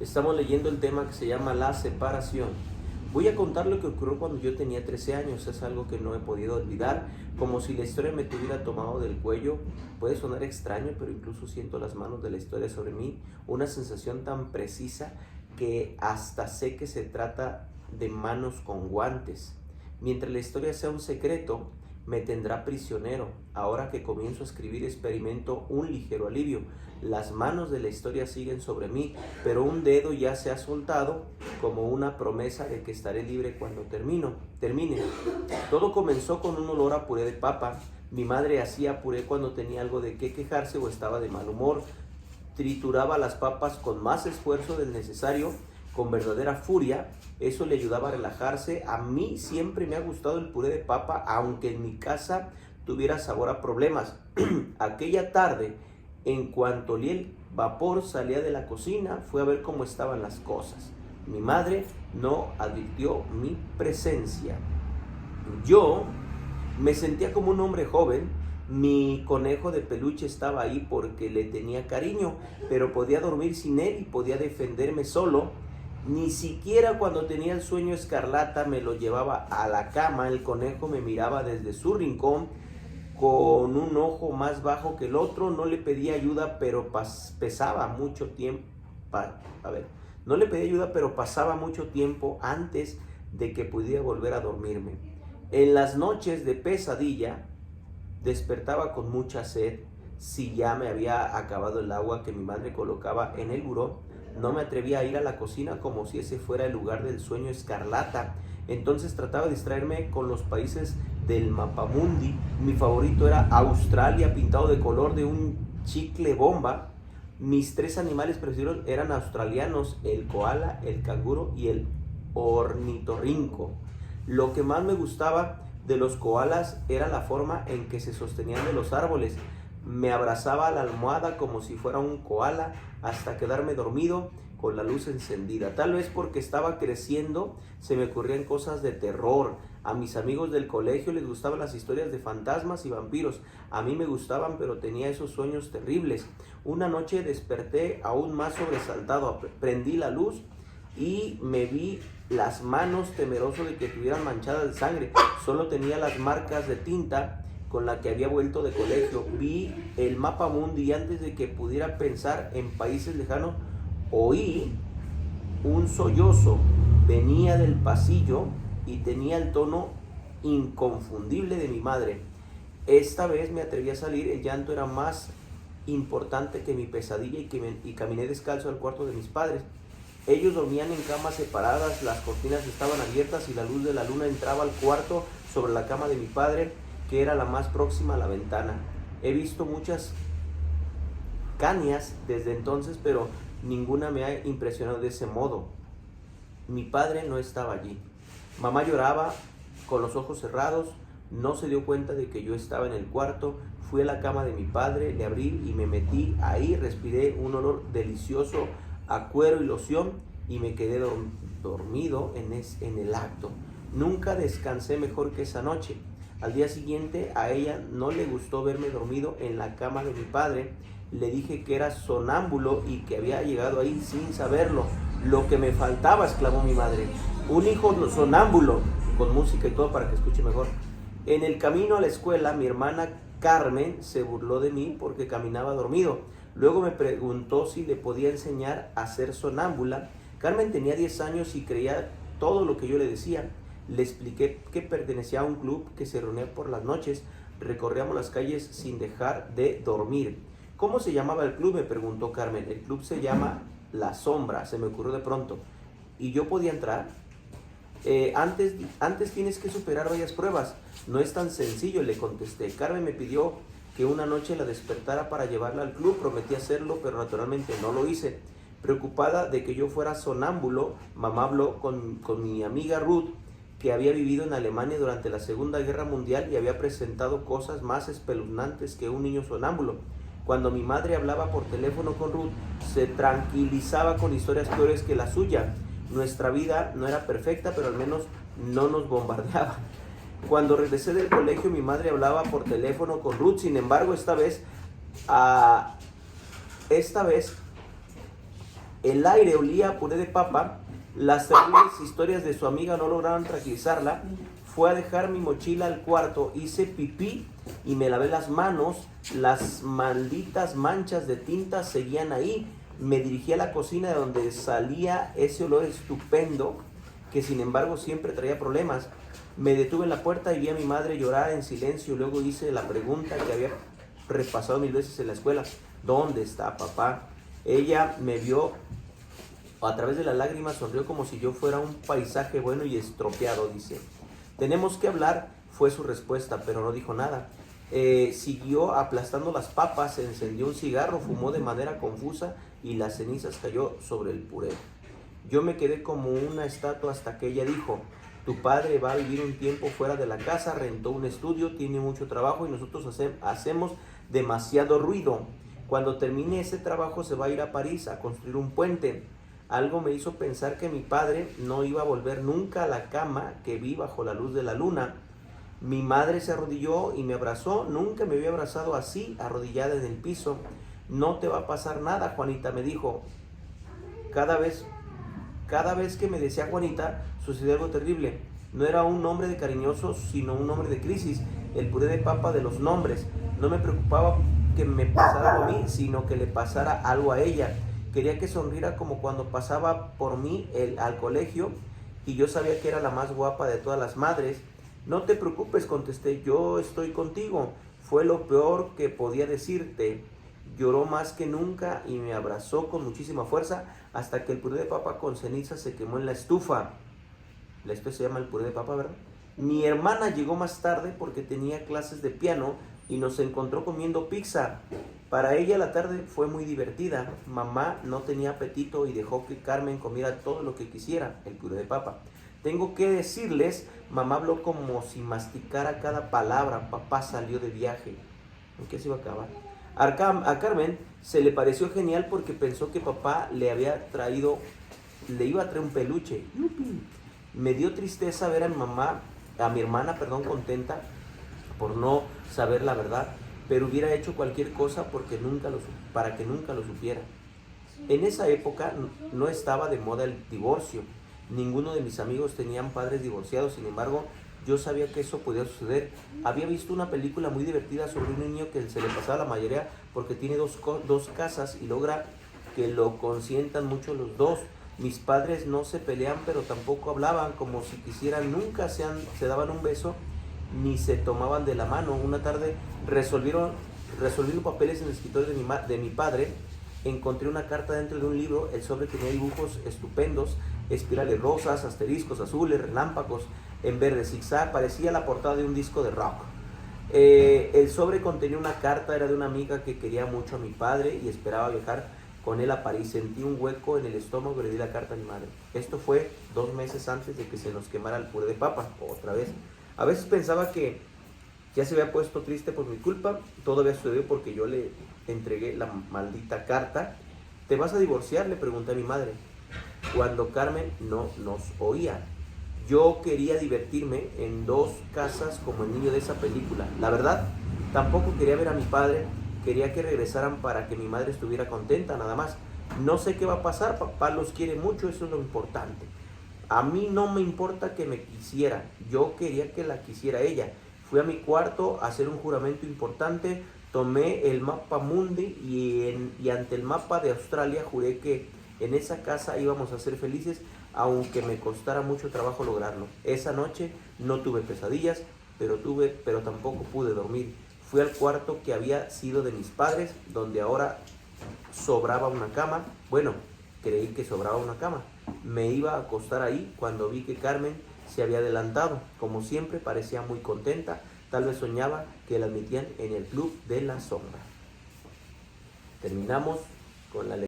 Estamos leyendo el tema que se llama la separación. Voy a contar lo que ocurrió cuando yo tenía 13 años. Es algo que no he podido olvidar, como si la historia me tuviera tomado del cuello. Puede sonar extraño, pero incluso siento las manos de la historia sobre mí, una sensación tan precisa que hasta sé que se trata de manos con guantes. Mientras la historia sea un secreto, me tendrá prisionero. Ahora que comienzo a escribir, experimento un ligero alivio. Las manos de la historia siguen sobre mí, pero un dedo ya se ha soltado, como una promesa de que estaré libre cuando termine. Todo comenzó con un olor a puré de papa. Mi madre hacía puré cuando tenía algo de qué quejarse o estaba de mal humor. Trituraba las papas con más esfuerzo del necesario, con verdadera furia. Eso le ayudaba a relajarse. A mí siempre me ha gustado el puré de papa, aunque en mi casa tuviera sabor a problemas. Aquella tarde, en cuanto olí el vapor, salía de la cocina, fui a ver cómo estaban las cosas. Mi madre no advirtió mi presencia. Yo me sentía como un hombre joven. Mi conejo de peluche estaba ahí porque le tenía cariño, pero podía dormir sin él y podía defenderme solo. Ni siquiera cuando tenía el sueño escarlata me lo llevaba a la cama. El conejo me miraba desde su rincón con un ojo más bajo que el otro. No le pedía ayuda, pero pasaba mucho tiempo. No le pedía ayuda, pero pasaba mucho tiempo antes de que pudiera volver a dormirme. En las noches de pesadilla despertaba con mucha sed. Si ya me había acabado el agua que mi madre colocaba en el buró, no me atrevía a ir a la cocina como si ese fuera el lugar del sueño escarlata. Entonces trataba de distraerme con los países del mapamundi. Mi favorito era Australia, pintado de color de un chicle bomba. Mis 3 animales preferidos eran australianos: el koala, el canguro y el ornitorrinco. Lo que más me gustaba de los koalas era la forma en que se sostenían de los árboles. Me abrazaba a la almohada como si fuera un koala hasta quedarme dormido con la luz encendida. Tal vez porque estaba creciendo se me ocurrían cosas de terror. A mis amigos del colegio les gustaban las historias de fantasmas y vampiros. A mí me gustaban, pero tenía esos sueños terribles. Una noche desperté aún más sobresaltado. Prendí la luz y me vi las manos, temeroso de que estuvieran manchadas de sangre. Solo tenía las marcas de tinta con la que había vuelto de colegio. Vi el mapa mundi y antes de que pudiera pensar en países lejanos, oí un sollozo. Venía del pasillo y tenía el tono inconfundible de mi madre. Esta vez me atreví a salir. El llanto era más importante que mi pesadilla y caminé descalzo al cuarto de mis padres. Ellos dormían en camas separadas, las cortinas estaban abiertas y la luz de la luna entraba al cuarto sobre la cama de mi padre, que era la más próxima a la ventana. He visto muchas cañas desde entonces, pero ninguna me ha impresionado de ese modo. Mi padre no estaba allí. Mamá lloraba con los ojos cerrados. No se dio cuenta de que yo estaba en el cuarto. Fui a la cama de mi padre, le abrí y me metí ahí. Respiré un olor delicioso a cuero y loción y me quedé dormido en el acto. Nunca descansé mejor que esa noche. Al día siguiente a ella no le gustó verme dormido en la cama de mi padre. Le dije que era sonámbulo y que había llegado ahí sin saberlo. Lo que me faltaba, exclamó mi madre. Un hijo sonámbulo, con música y todo para que escuche mejor. En el camino a la escuela, mi hermana Carmen se burló de mí porque caminaba dormido. Luego me preguntó si le podía enseñar a ser sonámbula. Carmen tenía 10 años y creía todo lo que yo le decía. Le expliqué que pertenecía a un club que se reunía por las noches. Recorríamos las calles sin dejar de dormir. ¿Cómo se llamaba el club?, me preguntó Carmen. El club se llama La Sombra, se me ocurrió de pronto. ¿Y yo podía entrar? Antes tienes que superar varias pruebas. No es tan sencillo, le contesté. Carmen me pidió que una noche la despertara para llevarla al club. Prometí hacerlo, pero naturalmente no lo hice. Preocupada de que yo fuera sonámbulo, mamá habló con mi amiga Ruth, que había vivido en Alemania durante la Segunda Guerra Mundial y había presentado cosas más espeluznantes que un niño sonámbulo. Cuando mi madre hablaba por teléfono con Ruth, se tranquilizaba con historias peores que la suya. Nuestra vida no era perfecta, pero al menos no nos bombardeaba. Cuando regresé del colegio, mi madre hablaba por teléfono con Ruth. Sin embargo, esta vez El aire olía a puré de papa. Las terribles historias de su amiga no lograron tranquilizarla. Fue a dejar mi mochila al cuarto, hice pipí y me lavé las manos. Las malditas manchas de tinta seguían ahí. Me dirigí a la cocina de donde salía ese olor estupendo que sin embargo siempre traía problemas. Me detuve en la puerta y vi a mi madre llorar en silencio. Luego hice la pregunta que había repasado 1000 veces en la escuela: ¿dónde está papá? Ella me vio a través de las lágrimas, sonrió como si yo fuera un paisaje bueno y estropeado, dice. Tenemos que hablar, fue su respuesta, pero no dijo nada. Siguió aplastando las papas, encendió un cigarro, fumó de manera confusa y las cenizas cayó sobre el puré. Yo me quedé como una estatua hasta que ella dijo: tu padre va a vivir un tiempo fuera de la casa, rentó un estudio, tiene mucho trabajo y nosotros hacemos demasiado ruido. Cuando termine ese trabajo se va a ir a París a construir un puente. Algo me hizo pensar que mi padre no iba a volver nunca a la cama que vi bajo la luz de la luna. Mi madre se arrodilló y me abrazó. Nunca me había abrazado así, arrodillada en el piso. No te va a pasar nada, Juanita, me dijo. Cada vez que me decía Juanita, sucedió algo terrible. No era un nombre de cariñoso, sino un nombre de crisis. El puré de papa de los nombres. No me preocupaba que me pasara algo a mí, sino que le pasara algo a ella. Quería que sonriera como cuando pasaba por mí al colegio y yo sabía que era la más guapa de todas las madres. No te preocupes, contesté, yo estoy contigo. Fue lo peor que podía decirte. Lloró más que nunca y me abrazó con muchísima fuerza hasta que el puré de papa con ceniza se quemó en la estufa. La estufa se llama el puré de papa, ¿verdad? Mi hermana llegó más tarde porque tenía clases de piano y nos encontró comiendo pizza. Para ella la tarde fue muy divertida. Mamá no tenía apetito y dejó que Carmen comiera todo lo que quisiera, el puré de papa. Tengo que decirles, mamá habló como si masticara cada palabra. Papá salió de viaje. ¿En qué se iba a acabar? A Carmen se le pareció genial porque pensó que papá le iba a traer un peluche. ¡Yupi! Me dio tristeza ver a mi hermana, contenta por no saber la verdad, pero hubiera hecho cualquier cosa para que nunca lo supiera. En esa época no estaba de moda el divorcio. Ninguno de mis amigos tenían padres divorciados, sin embargo, yo sabía que eso podía suceder. Había visto una película muy divertida sobre un niño que se le pasaba la mayoría porque tiene dos casas y logra que lo consientan mucho los dos. Mis padres no se pelean, pero tampoco hablaban, como si quisieran, nunca se daban un beso ni se tomaban de la mano. Una tarde resolviendo papeles en el escritorio de mi padre, encontré una carta dentro de un libro. El sobre tenía dibujos estupendos, espirales rosas, asteriscos azules, relámpagos en verde zigzag, parecía la portada de un disco de rock. El sobre contenía una carta, era de una amiga que quería mucho a mi padre y esperaba viajar con él a París. Sentí un hueco en el estómago y le di la carta a mi madre. Esto fue 2 meses antes de que se nos quemara el puré de papa, otra vez. A veces pensaba que ya se había puesto triste por mi culpa. Todo había sucedido porque yo le entregué la maldita carta. ¿Te vas a divorciar?, le pregunté a mi madre, cuando Carmen no nos oía. Yo quería divertirme en 2 casas como el niño de esa película. La verdad, tampoco quería ver a mi padre. Quería que regresaran para que mi madre estuviera contenta, nada más. No sé qué va a pasar, papá los quiere mucho, eso es lo importante. A mí no me importa que me quisiera, yo quería que la quisiera ella. Fui a mi cuarto a hacer un juramento importante, tomé el mapa mundi y ante el mapa de Australia juré que en esa casa íbamos a ser felices, aunque me costara mucho trabajo lograrlo. Esa noche no tuve pesadillas, pero tampoco pude dormir. Fui al cuarto que había sido de mis padres, donde ahora sobraba una cama. Bueno, creí que sobraba una cama. Me iba a acostar ahí cuando vi que Carmen se había adelantado. Como siempre, parecía muy contenta. Tal vez soñaba que la admitían en el club de la sombra. Terminamos con la lectura.